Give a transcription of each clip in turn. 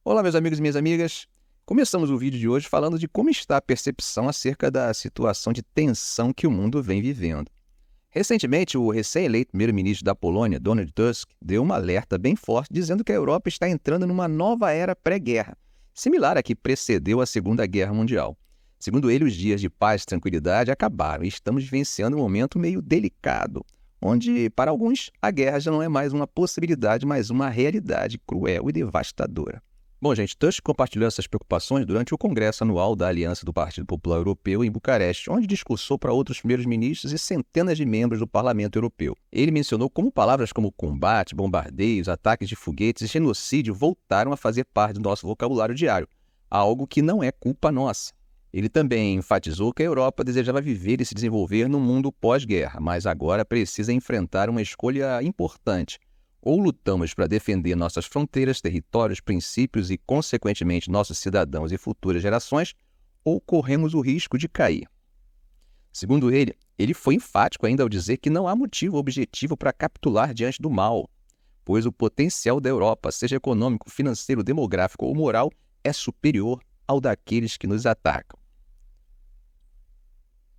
Olá, meus amigos e minhas amigas. Começamos o vídeo de hoje falando de como está a percepção acerca da situação de tensão que o mundo vem vivendo. Recentemente, o recém-eleito primeiro-ministro da Polônia, Donald Tusk, deu um alerta bem forte dizendo que a Europa está entrando numa nova era pré-guerra, similar à que precedeu a Segunda Guerra Mundial. Segundo ele, os dias de paz e tranquilidade acabaram e estamos vivenciando um momento meio delicado, onde, para alguns, a guerra já não é mais uma possibilidade, mas uma realidade cruel e devastadora. Bom, gente, Tusk compartilhou essas preocupações durante o Congresso Anual da Aliança do Partido Popular Europeu em Bucareste, onde discursou para outros primeiros ministros e centenas de membros do Parlamento Europeu. Ele mencionou como palavras como combate, bombardeios, ataques de foguetes e genocídio voltaram a fazer parte do nosso vocabulário diário, algo que não é culpa nossa. Ele também enfatizou que a Europa desejava viver e se desenvolver num mundo pós-guerra, mas agora precisa enfrentar uma escolha importante. Ou lutamos para defender nossas fronteiras, territórios, princípios e, consequentemente, nossos cidadãos e futuras gerações, ou corremos o risco de cair. Segundo ele foi enfático ainda ao dizer que não há motivo objetivo para capitular diante do mal, pois o potencial da Europa, seja econômico, financeiro, demográfico ou moral, é superior ao daqueles que nos atacam.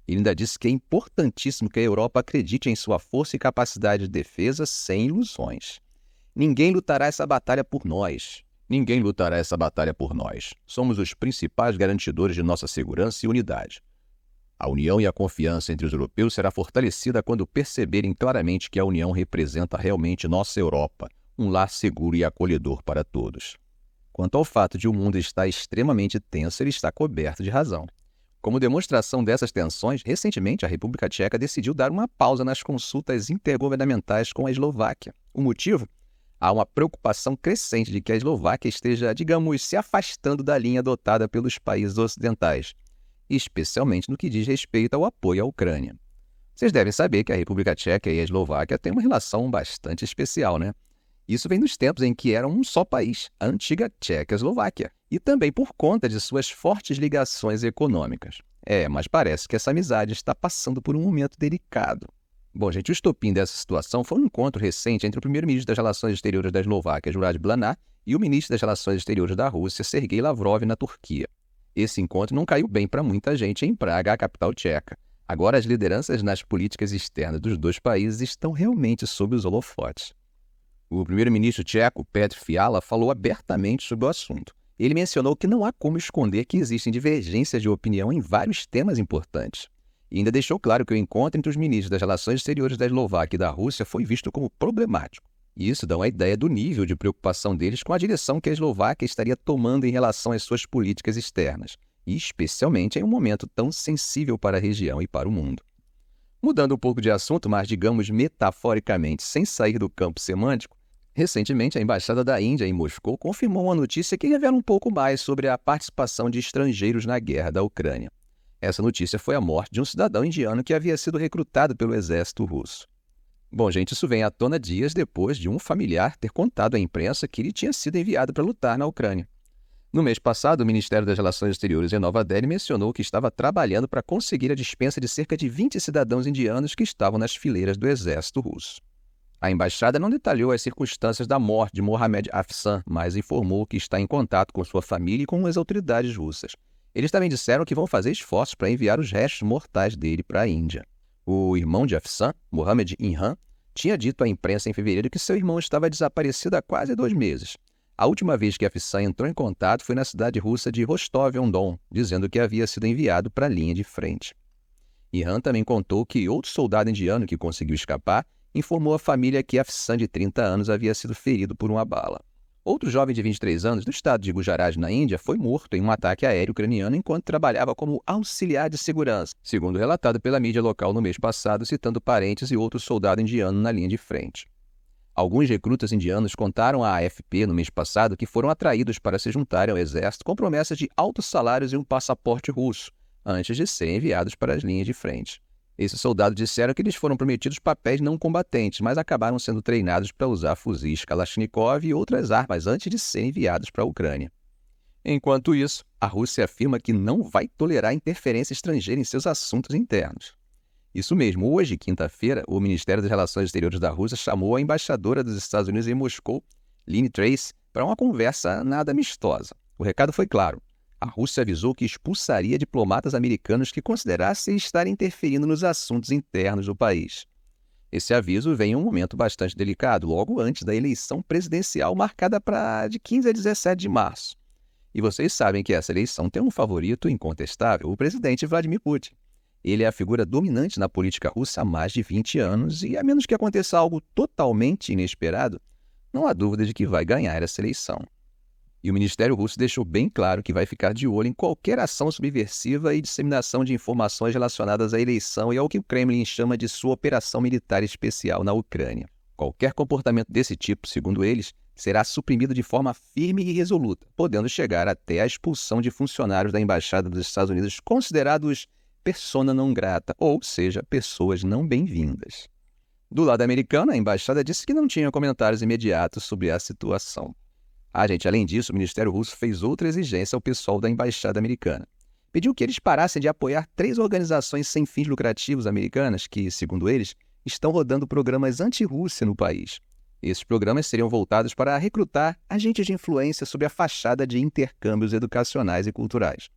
Ele ainda disse que é importantíssimo que a Europa acredite em sua força e capacidade de defesa sem ilusões. Ninguém lutará essa batalha por nós. Ninguém lutará essa batalha por nós. Somos os principais garantidores de nossa segurança e unidade. A união e a confiança entre os europeus será fortalecida quando perceberem claramente que a união representa realmente nossa Europa, um lar seguro e acolhedor para todos. Quanto ao fato de o mundo estar extremamente tenso, ele está coberto de razão. Como demonstração dessas tensões, recentemente a República Tcheca decidiu dar uma pausa nas consultas intergovernamentais com a Eslováquia. O motivo? Há uma preocupação crescente de que a Eslováquia esteja, digamos, se afastando da linha adotada pelos países ocidentais, especialmente no que diz respeito ao apoio à Ucrânia. Vocês devem saber que a República Tcheca e a Eslováquia têm uma relação bastante especial, né? Isso vem dos tempos em que eram um só país, a antiga Tchecoslováquia, e também por conta de suas fortes ligações econômicas. Mas parece que essa amizade está passando por um momento delicado. Bom, gente, o estopim dessa situação foi um encontro recente entre o primeiro-ministro das Relações Exteriores da Eslováquia, Juraj Blanár, e o ministro das Relações Exteriores da Rússia, Sergei Lavrov, na Turquia. Esse encontro não caiu bem para muita gente em Praga, a capital tcheca. Agora, as lideranças nas políticas externas dos dois países estão realmente sob os holofotes. O primeiro-ministro tcheco, Petr Fiala, falou abertamente sobre o assunto. Ele mencionou que não há como esconder que existem divergências de opinião em vários temas importantes. E ainda deixou claro que o encontro entre os ministros das Relações Exteriores da Eslováquia e da Rússia foi visto como problemático. E isso dá uma ideia do nível de preocupação deles com a direção que a Eslováquia estaria tomando em relação às suas políticas externas, e especialmente em um momento tão sensível para a região e para o mundo. Mudando um pouco de assunto, mas digamos metaforicamente, sem sair do campo semântico, recentemente, a Embaixada da Índia em Moscou confirmou uma notícia que revela um pouco mais sobre a participação de estrangeiros na guerra da Ucrânia. Essa notícia foi a morte de um cidadão indiano que havia sido recrutado pelo exército russo. Bom, gente, isso vem à tona dias depois de um familiar ter contado à imprensa que ele tinha sido enviado para lutar na Ucrânia. No mês passado, o Ministério das Relações Exteriores em Nova Delhi mencionou que estava trabalhando para conseguir a dispensa de cerca de 20 cidadãos indianos que estavam nas fileiras do exército russo. A embaixada não detalhou as circunstâncias da morte de Mohammad Afsan, mas informou que está em contato com sua família e com as autoridades russas. Eles também disseram que vão fazer esforços para enviar os restos mortais dele para a Índia. O irmão de Afsan, Mohammad Inhan, tinha dito à imprensa em fevereiro que seu irmão estava desaparecido há quase 2 meses. A última vez que Afsan entrou em contato foi na cidade russa de Rostov-on-Don, dizendo que havia sido enviado para a linha de frente. Inhan também contou que outro soldado indiano que conseguiu escapar informou à família que Afsan, de 30 anos, havia sido ferido por uma bala. Outro jovem de 23 anos, do estado de Gujarat, na Índia, foi morto em um ataque aéreo ucraniano enquanto trabalhava como auxiliar de segurança, segundo relatado pela mídia local no mês passado, citando parentes e outro soldado indiano na linha de frente. Alguns recrutas indianos contaram à AFP no mês passado que foram atraídos para se juntarem ao exército com promessas de altos salários e um passaporte russo, antes de serem enviados para as linhas de frente. Esses soldados disseram que lhes foram prometidos papéis não combatentes, mas acabaram sendo treinados para usar fuzis Kalashnikov e outras armas antes de serem enviados para a Ucrânia. Enquanto isso, a Rússia afirma que não vai tolerar interferência estrangeira em seus assuntos internos. Isso mesmo, hoje, quinta-feira, o Ministério das Relações Exteriores da Rússia chamou a embaixadora dos Estados Unidos em Moscou, Lynne Trace, para uma conversa nada amistosa. O recado foi claro. A Rússia avisou que expulsaria diplomatas americanos que considerassem estar interferindo nos assuntos internos do país. Esse aviso vem em um momento bastante delicado, logo antes da eleição presidencial marcada para de 15 a 17 de março. E vocês sabem que essa eleição tem um favorito incontestável, o presidente Vladimir Putin. Ele é a figura dominante na política russa há mais de 20 anos e, a menos que aconteça algo totalmente inesperado, não há dúvida de que vai ganhar essa eleição. E o Ministério Russo deixou bem claro que vai ficar de olho em qualquer ação subversiva e disseminação de informações relacionadas à eleição e ao que o Kremlin chama de sua operação militar especial na Ucrânia. Qualquer comportamento desse tipo, segundo eles, será suprimido de forma firme e resoluta, podendo chegar até a expulsão de funcionários da Embaixada dos Estados Unidos considerados persona não grata, ou seja, pessoas não bem-vindas. Do lado americano, a embaixada disse que não tinha comentários imediatos sobre a situação. Além disso, o Ministério Russo fez outra exigência ao pessoal da embaixada americana. Pediu que eles parassem de apoiar 3 organizações sem fins lucrativos americanas que, segundo eles, estão rodando programas anti-Rússia no país. Esses programas seriam voltados para recrutar agentes de influência sob a fachada de intercâmbios educacionais e culturais.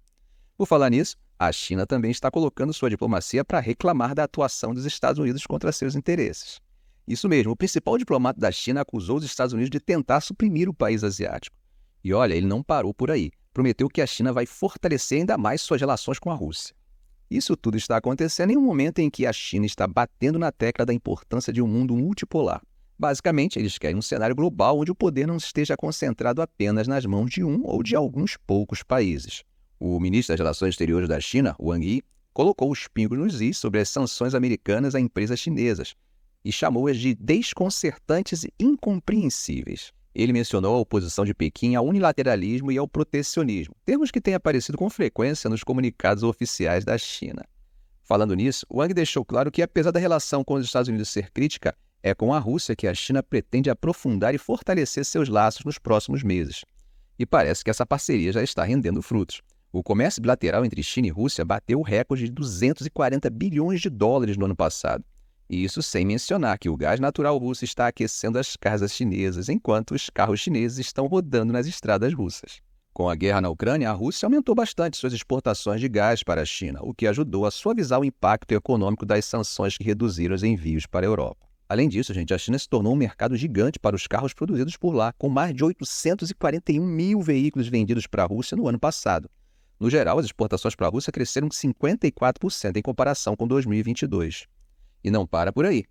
Por falar nisso, a China também está colocando sua diplomacia para reclamar da atuação dos Estados Unidos contra seus interesses. Isso mesmo, o principal diplomata da China acusou os Estados Unidos de tentar suprimir o país asiático. E olha, ele não parou por aí. Prometeu que a China vai fortalecer ainda mais suas relações com a Rússia. Isso tudo está acontecendo em um momento em que a China está batendo na tecla da importância de um mundo multipolar. Basicamente, eles querem um cenário global onde o poder não esteja concentrado apenas nas mãos de um ou de alguns poucos países. O ministro das Relações Exteriores da China, Wang Yi, colocou os pingos nos is sobre as sanções americanas a empresas chinesas e chamou-as de desconcertantes e incompreensíveis. Ele mencionou a oposição de Pequim ao unilateralismo e ao protecionismo, termos que têm aparecido com frequência nos comunicados oficiais da China. Falando nisso, Wang deixou claro que, apesar da relação com os Estados Unidos ser crítica, é com a Rússia que a China pretende aprofundar e fortalecer seus laços nos próximos meses. E parece que essa parceria já está rendendo frutos. O comércio bilateral entre China e Rússia bateu o recorde de 240 bilhões de dólares no ano passado. E isso sem mencionar que o gás natural russo está aquecendo as casas chinesas, enquanto os carros chineses estão rodando nas estradas russas. Com a guerra na Ucrânia, a Rússia aumentou bastante suas exportações de gás para a China, o que ajudou a suavizar o impacto econômico das sanções que reduziram os envios para a Europa. Além disso, a China se tornou um mercado gigante para os carros produzidos por lá, com mais de 841 mil veículos vendidos para a Rússia no ano passado. No geral, as exportações para a Rússia cresceram 54% em comparação com 2022. E não para por aí.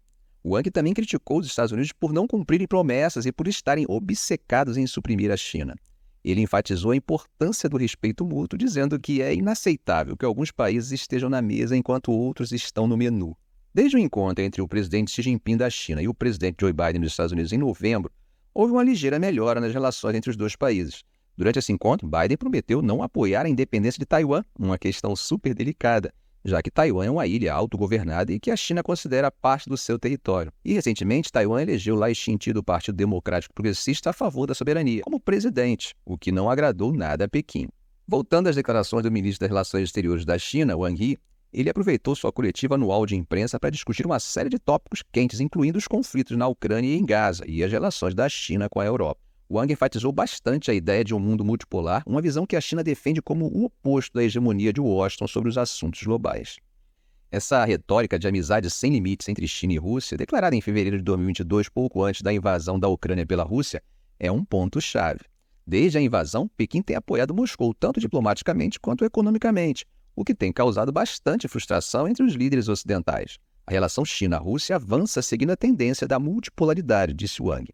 Wang também criticou os Estados Unidos por não cumprirem promessas e por estarem obcecados em suprimir a China. Ele enfatizou a importância do respeito mútuo, dizendo que é inaceitável que alguns países estejam na mesa enquanto outros estão no menu. Desde o encontro entre o presidente Xi Jinping da China e o presidente Joe Biden dos Estados Unidos em novembro, houve uma ligeira melhora nas relações entre os dois países. Durante esse encontro, Biden prometeu não apoiar a independência de Taiwan, uma questão super delicada, já que Taiwan é uma ilha autogovernada e que a China considera parte do seu território. E, recentemente, Taiwan elegeu Lai Ching-te do Partido Democrático Progressista a favor da soberania, como presidente, o que não agradou nada a Pequim. Voltando às declarações do ministro das Relações Exteriores da China, Wang Yi, ele aproveitou sua coletiva anual de imprensa para discutir uma série de tópicos quentes, incluindo os conflitos na Ucrânia e em Gaza e as relações da China com a Europa. Wang enfatizou bastante a ideia de um mundo multipolar, uma visão que a China defende como o oposto da hegemonia de Washington sobre os assuntos globais. Essa retórica de amizade sem limites entre China e Rússia, declarada em fevereiro de 2022, pouco antes da invasão da Ucrânia pela Rússia, é um ponto-chave. Desde a invasão, Pequim tem apoiado Moscou tanto diplomaticamente quanto economicamente, o que tem causado bastante frustração entre os líderes ocidentais. A relação China-Rússia avança seguindo a tendência da multipolaridade, disse Wang.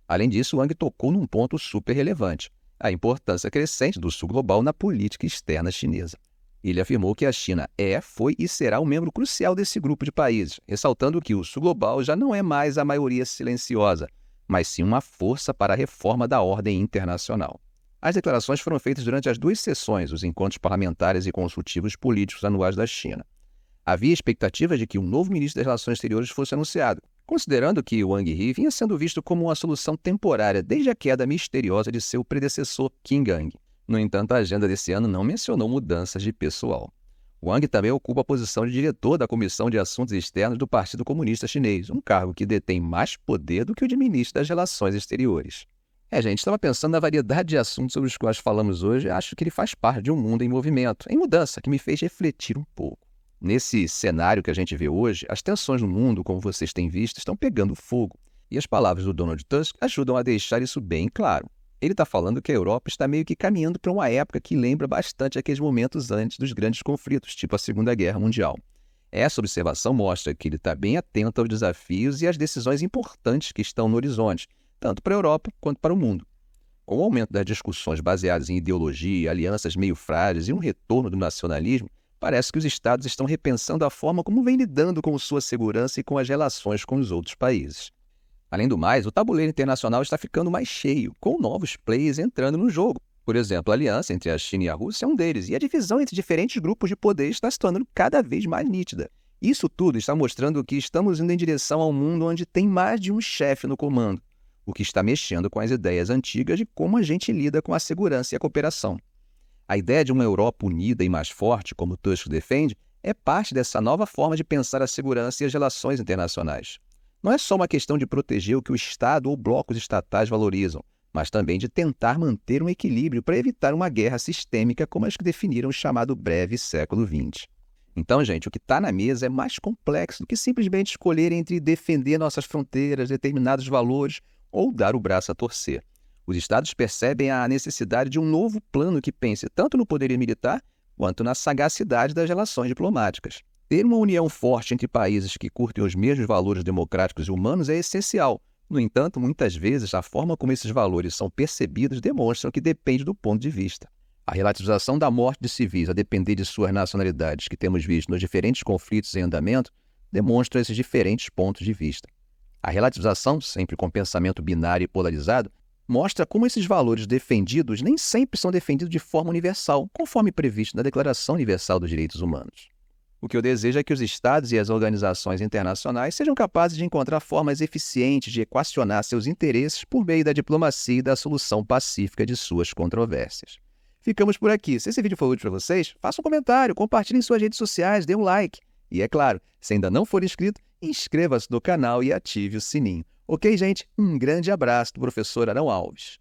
Além disso, Wang tocou num ponto super relevante, a importância crescente do Sul global na política externa chinesa. Ele afirmou que a China foi e será um membro crucial desse grupo de países, ressaltando que o Sul global já não é mais a maioria silenciosa, mas sim uma força para a reforma da ordem internacional. As declarações foram feitas durante as 2 sessões, os encontros parlamentares e consultivos políticos anuais da China. Havia expectativas de que um novo ministro das Relações Exteriores fosse anunciado, considerando que Wang Yi vinha sendo visto como uma solução temporária desde a queda misteriosa de seu predecessor Qin Gang. No entanto, a agenda desse ano não mencionou mudanças de pessoal. Wang também ocupa a posição de diretor da Comissão de Assuntos Externos do Partido Comunista Chinês, um cargo que detém mais poder do que o de ministro das Relações Exteriores. Gente, estava pensando na variedade de assuntos sobre os quais falamos hoje e acho que ele faz parte de um mundo em movimento, em mudança, que me fez refletir um pouco. Nesse cenário que a gente vê hoje, as tensões no mundo, como vocês têm visto, estão pegando fogo. E as palavras do Donald Tusk ajudam a deixar isso bem claro. Ele está falando que a Europa está meio que caminhando para uma época que lembra bastante aqueles momentos antes dos grandes conflitos, tipo a Segunda Guerra Mundial. Essa observação mostra que ele está bem atento aos desafios e às decisões importantes que estão no horizonte, tanto para a Europa quanto para o mundo. Com o aumento das discussões baseadas em ideologia, alianças meio frágeis e um retorno do nacionalismo, parece que os Estados estão repensando a forma como vêm lidando com sua segurança e com as relações com os outros países. Além do mais, o tabuleiro internacional está ficando mais cheio, com novos players entrando no jogo. Por exemplo, a aliança entre a China e a Rússia é um deles, e a divisão entre diferentes grupos de poder está se tornando cada vez mais nítida. Isso tudo está mostrando que estamos indo em direção a um mundo onde tem mais de um chefe no comando, o que está mexendo com as ideias antigas de como a gente lida com a segurança e a cooperação. A ideia de uma Europa unida e mais forte, como Tusk defende, é parte dessa nova forma de pensar a segurança e as relações internacionais. Não é só uma questão de proteger o que o Estado ou blocos estatais valorizam, mas também de tentar manter um equilíbrio para evitar uma guerra sistêmica como as que definiram o chamado breve século XX. Então, gente, o que está na mesa é mais complexo do que simplesmente escolher entre defender nossas fronteiras, determinados valores ou dar o braço a torcer. Os Estados percebem a necessidade de um novo plano que pense tanto no poderio militar quanto na sagacidade das relações diplomáticas. Ter uma união forte entre países que curtem os mesmos valores democráticos e humanos é essencial. No entanto, muitas vezes, a forma como esses valores são percebidos demonstra que depende do ponto de vista. A relativização da morte de civis a depender de suas nacionalidades que temos visto nos diferentes conflitos em andamento demonstra esses diferentes pontos de vista. A relativização, sempre com pensamento binário e polarizado, mostra como esses valores defendidos nem sempre são defendidos de forma universal, conforme previsto na Declaração Universal dos Direitos Humanos. O que eu desejo é que os Estados e as organizações internacionais sejam capazes de encontrar formas eficientes de equacionar seus interesses por meio da diplomacia e da solução pacífica de suas controvérsias. Ficamos por aqui. Se esse vídeo for útil para vocês, faça um comentário, compartilhe em suas redes sociais, dê um like. E é claro, se ainda não for inscrito, inscreva-se no canal e ative o sininho. Ok, gente? Um grande abraço do professor Arão Alves.